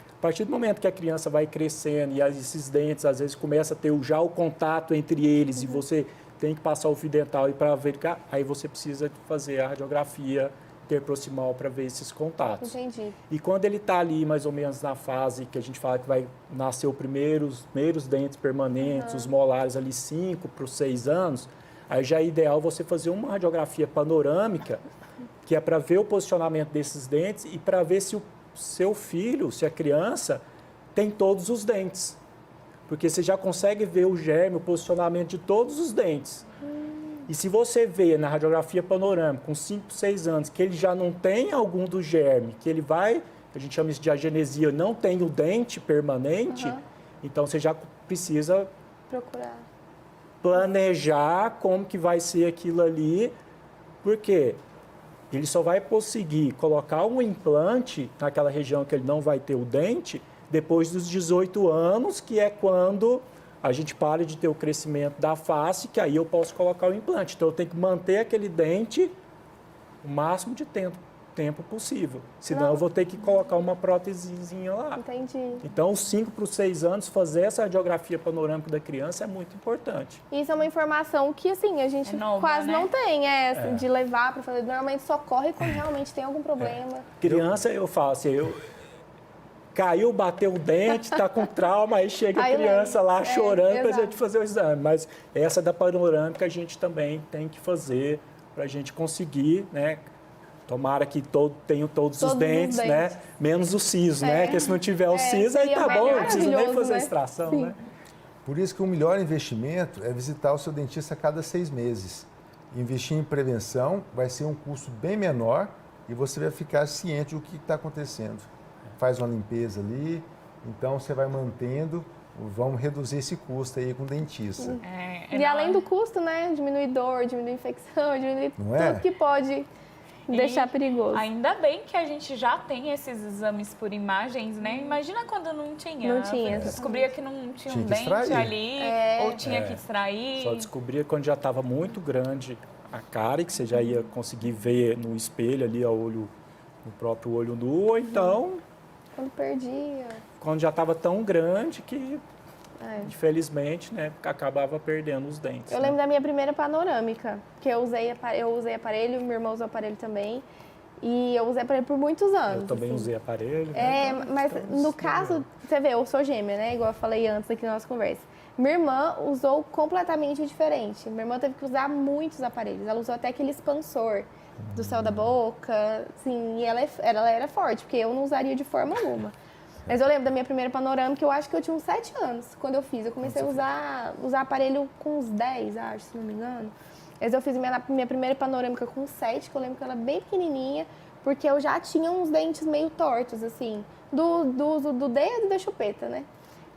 A partir do momento que a criança vai crescendo e esses dentes, às vezes, começa a ter já o contato entre eles e você tem que passar o fio dental e para verificar, aí você precisa fazer a radiografia interproximal para ver esses contatos. Entendi. E quando ele está ali, mais ou menos na fase que a gente fala que vai nascer os primeiros dentes permanentes, os molares ali 5 para os 6 anos, aí já é ideal você fazer uma radiografia panorâmica, que é para ver o posicionamento desses dentes e para ver se o seu filho, se a criança, tem todos os dentes. Porque você já consegue ver o germe, o posicionamento de todos os dentes. E se você vê na radiografia panorâmica, com 5, 6 anos, que ele já não tem algum do germe, que ele vai a gente chama isso de agenesia, não tem o dente permanente, então você já precisa Procurar. planejar como que vai ser aquilo ali, porque ele só vai conseguir colocar um implante naquela região que ele não vai ter o dente depois dos 18 anos, que é quando a gente para de ter o crescimento da face, que aí eu posso colocar o implante. Então, eu tenho que manter aquele dente o máximo de tempo possível. Senão, eu vou ter que colocar uma prótesezinha lá. Entendi. Então, os 5 para os 6 anos, fazer essa radiografia panorâmica da criança é muito importante. Isso é uma informação que, assim, a gente É nova, quase né? não tem, de levar para fazer. Normalmente socorre quando realmente tem algum problema. Criança, eu falo assim, caiu, bateu o dente, está com trauma, aí chega a Aí criança lembra. lá chorando para a exato. gente fazer o exame. Mas essa da panorâmica a gente também tem que fazer para a gente conseguir, né? Tomara que tenham todos os dentes, né? Menos o siso, né? Porque se não tiver o siso, aí seria tá bom, não precisa nem maravilhoso, fazer a né? extração, Sim. né? Por isso que o melhor investimento é visitar o seu dentista a cada 6 meses. Investir em prevenção vai ser um custo bem menor e você vai ficar ciente do que está acontecendo. Faz uma limpeza ali, então você vai mantendo, vamos reduzir esse custo aí com o dentista. E além do custo, né? Diminuir dor, diminuir infecção, diminuir Não é? tudo que pode deixar perigoso. Ainda bem que a gente já tem esses exames por imagens, né? Imagina quando não tinha. Não tinha, Descobria que não tinha um Tinha que dente extrair. ali, ou tinha que extrair. Só descobria quando já estava muito grande a cara e que você já ia conseguir ver no espelho ali, no próprio olho nu, ou então Quando perdia. quando já estava tão grande que, É. infelizmente, né, acabava perdendo os dentes. Eu né? lembro da minha primeira panorâmica, que eu usei aparelho, meu irmão usou aparelho também. E eu usei aparelho por muitos anos. Eu também assim. usei aparelho. né? É, mas no caso, você vê, eu sou gêmea, né? Igual eu falei antes aqui na nossa conversa. Minha irmã usou completamente diferente. Minha irmã teve que usar muitos aparelhos. Ela usou até aquele expansor do céu da boca, assim, e ela era forte, porque eu não usaria de forma alguma. Mas eu lembro da minha primeira panorâmica, eu acho que eu tinha uns 7 anos quando eu fiz. Eu comecei a usar aparelho com uns 10, acho, se não me engano. Mas eu fiz minha primeira panorâmica com 7, que eu lembro que ela era bem pequenininha, porque eu já tinha uns dentes meio tortos, assim, do dedo e da chupeta, né?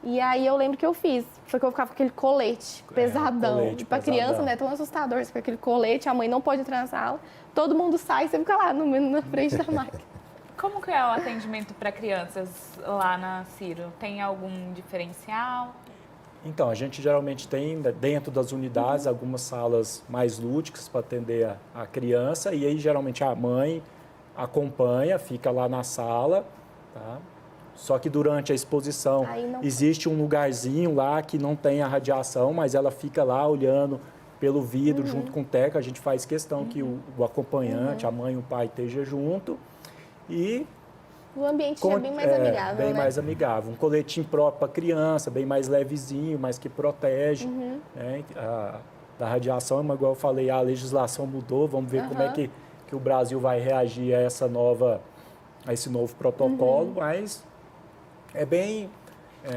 E aí eu lembro que eu fiz, foi que eu ficava com aquele colete pesadão. colete Pra criança, pesadão. né, é tão assustador, você fica com aquele colete, a mãe não pode entrar na sala, todo mundo sai, você fica lá na frente da máquina. Como que é o atendimento para crianças lá na Ciro? Tem algum diferencial? Então, a gente geralmente tem dentro das unidades algumas salas mais lúdicas para atender a criança e aí geralmente a mãe acompanha, fica lá na sala, tá? Só que durante a exposição Aí não- existe um lugarzinho lá que não tem a radiação, mas ela fica lá olhando pelo vidro junto com o técnico. A gente faz questão que o acompanhante, a mãe e o pai estejam junto e O ambiente é bem mais amigável, bem né? mais amigável. Um coletinho próprio para criança, bem mais levezinho, mas que protege. Né? Da radiação, mas igual eu falei, a legislação mudou. Vamos ver como é que o Brasil vai reagir a esse novo protocolo, mas é bem...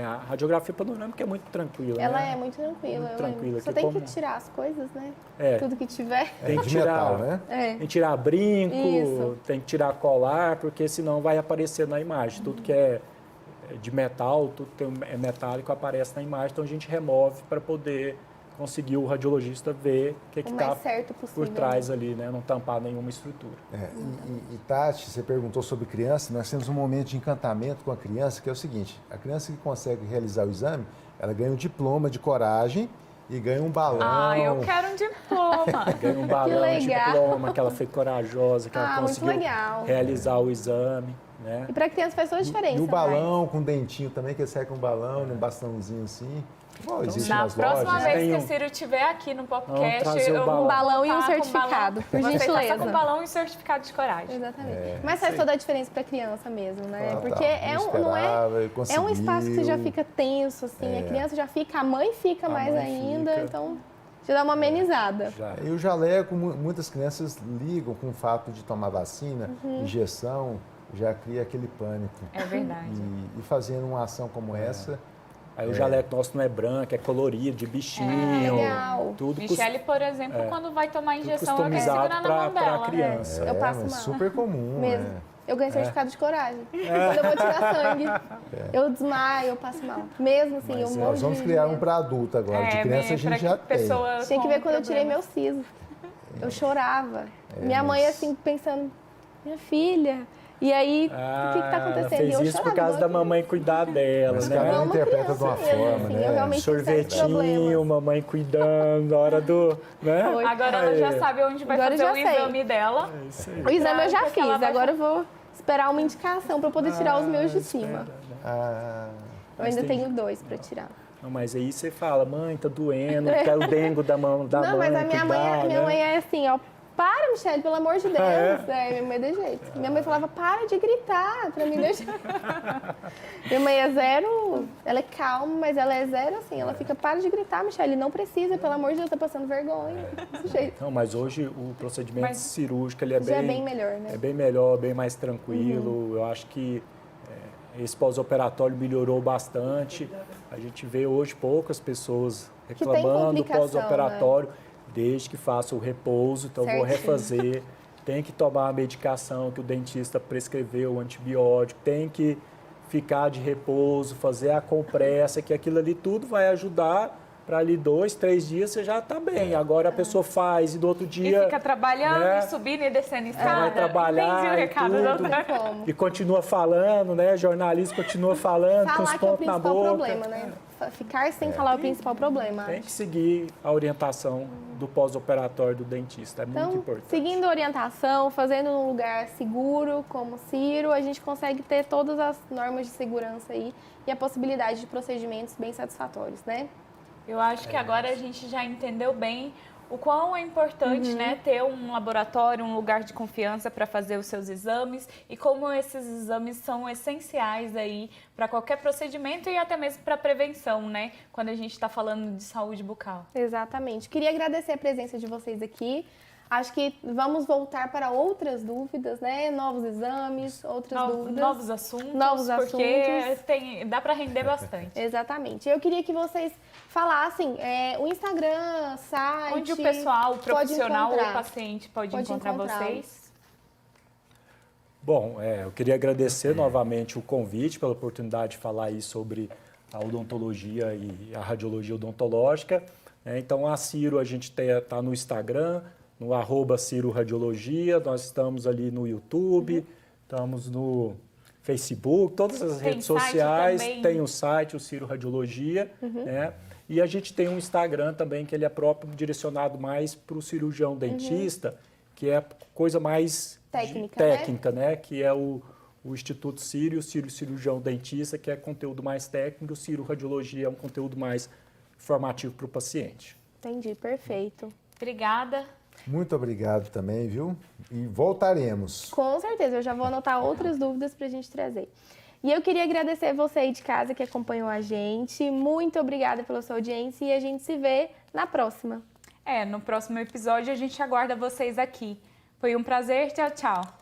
a radiografia panorâmica é muito tranquila. Ela né? é muito tranquila. Muito eu tranquila, lembro. Só que tem como- que tirar as coisas, né? É. Tudo que tiver. Tem É que de tirar, metal, né? É. tem que tirar brinco, Isso. tem que tirar colar, porque senão vai aparecer na imagem. Tudo que é de metal, tudo que é metálico aparece na imagem, então a gente remove para poder conseguir o radiologista ver o que O está mais certo possível. por trás ali, né? Não tampar nenhuma estrutura. E Tati, você perguntou sobre criança, nós temos um momento de encantamento com a criança, que é o seguinte, a criança que consegue realizar o exame, ela ganha um diploma de coragem e ganha um balão. Ah, eu quero um diploma. Ganha um balão de legal. diploma, que ela foi corajosa, que ela Ah, muito conseguiu legal. realizar o exame, né? E pra criança faz toda a diferença. E o né? balão com dentinho também, que ele sai com um balão, num bastãozinho assim. Igual existe Na nas próxima lojas. vez Tem que um- o Ciro estiver aqui no Vamos podcast, trazer o eu balão. vou Um balão e um voltar com certificado, por Você gentileza. tá só com balão e certificado de coragem. Exatamente. Mas faz toda a diferença pra criança mesmo, né? Total, Porque não esperava, é um espaço que você já conseguiu. fica tenso, assim. A criança já fica, a mãe fica A mais mãe ainda, fica. então já dá uma amenizada. Já. E o jaleco, muitas crianças ligam com o fato de tomar vacina, Uhum. injeção, já cria aquele pânico. É verdade. E fazendo uma ação como essa, Aí o jaleco nosso não é branco, é colorido, de bichinho. Legal. Tudo Michele, por exemplo, quando vai tomar tudo injeção, ela quer customizado segurar na mão para dela. a criança. Eu passo mas mal. super comum, Mesmo. né? eu ganho certificado de coragem. Quando eu vou tirar sangue, eu desmaio, eu passo mal. Mesmo assim, eu morro Nós vamos criar um para adulto agora. De criança a gente já tem. Tinha que ver quando eu tirei meu siso. Eu chorava. Minha mãe, assim, pensando, minha filha... E aí, o que tá acontecendo? Fez eu isso chorava, por causa da mamãe cuidar dela, Mas né? cada um interpreta de uma forma, assim, né? eu realmente tive sérios Sorvetinho, problemas. mamãe cuidando, a hora do... Né? Foi. Agora ela já sabe onde vai Agora fazer eu o já sei. exame dela. O exame eu já Porque ela fiz, vai- agora eu vou esperar uma indicação para poder tirar os meus de cima. Eu ainda tenho 2 para tirar. Não, mas aí você fala, mãe, tá doendo, quer o dengo da mãe, Não, mas a minha cuidar, mãe né? é assim, ó. Para, Michele, pelo amor de Deus. Minha mãe é de jeito. Minha mãe falava, para de gritar pra me deixar. Minha mãe é zero, ela é calma, mas ela é zero assim. Ela fica, para de gritar, Michele, não precisa, pelo amor de Deus, tá passando vergonha. Desse jeito. Não, mas hoje o procedimento cirúrgico ele é Já é bem melhor, né? É bem melhor, bem mais tranquilo. Eu acho que esse pós-operatório melhorou bastante. A gente vê hoje poucas pessoas tem reclamando do complicação, pós-operatório, desde que faça o repouso. Então, vou Certinho. refazer. Tem que tomar a medicação que o dentista prescreveu, o antibiótico. Tem que ficar de repouso, fazer a compressa, que aquilo ali tudo vai ajudar para ali 2, 3 dias você já está bem. Agora a pessoa faz e do outro E dia... fica trabalhando, né? subindo e descendo escada. Ela vai trabalhar Entendi o e recado, tudo. doutora. Como? E continua falando, né? Jornalista continua falando com os Falar que é o pontos na principal boca. problema, né? Ficar sem falar é o principal problema. Tem que seguir a orientação do pós-operatório do dentista. É muito Então, importante. seguindo a orientação, fazendo num lugar seguro, como o Ciro, a gente consegue ter todas as normas de segurança aí e a possibilidade de procedimentos bem satisfatórios, né? Eu acho que agora a gente já entendeu bem o quão é importante, né, ter um laboratório, um lugar de confiança para fazer os seus exames e como esses exames são essenciais aí para qualquer procedimento e até mesmo para prevenção, né, quando a gente está falando de saúde bucal. Exatamente. Queria agradecer a presença de vocês aqui. Acho que vamos voltar para outras dúvidas, né? Novos exames, outras dúvidas. Novos assuntos, Novos porque assuntos. dá para render bastante. Exatamente. Eu queria que vocês falassem o Instagram, site... Onde o pessoal, o pode profissional ou o encontrar. paciente pode encontrar vocês? Bom, eu queria agradecer novamente o convite, pela oportunidade de falar aí sobre a odontologia e a radiologia odontológica. Então, a Ciro, a gente está no Instagram, no @Ciro Radiologia, nós estamos ali no YouTube, estamos no Facebook, todas as Tem redes site sociais, também. tem o site, o Ciro Radiologia, né? E a gente tem um Instagram também, que ele é próprio, direcionado mais para o cirurgião dentista, que é a coisa mais técnica, né? Que é o Instituto Ciro, o Ciro Cirurgião Dentista, que é conteúdo mais técnico, o Ciro Radiologia é um conteúdo mais informativo para o paciente. Entendi, perfeito. Obrigada. Muito obrigado também, viu? E voltaremos. Com certeza, eu já vou anotar outras dúvidas para a gente trazer. E eu queria agradecer você aí de casa que acompanhou a gente. Muito obrigada pela sua audiência e a gente se vê na próxima. No próximo episódio a gente aguarda vocês aqui. Foi um prazer, tchau, tchau.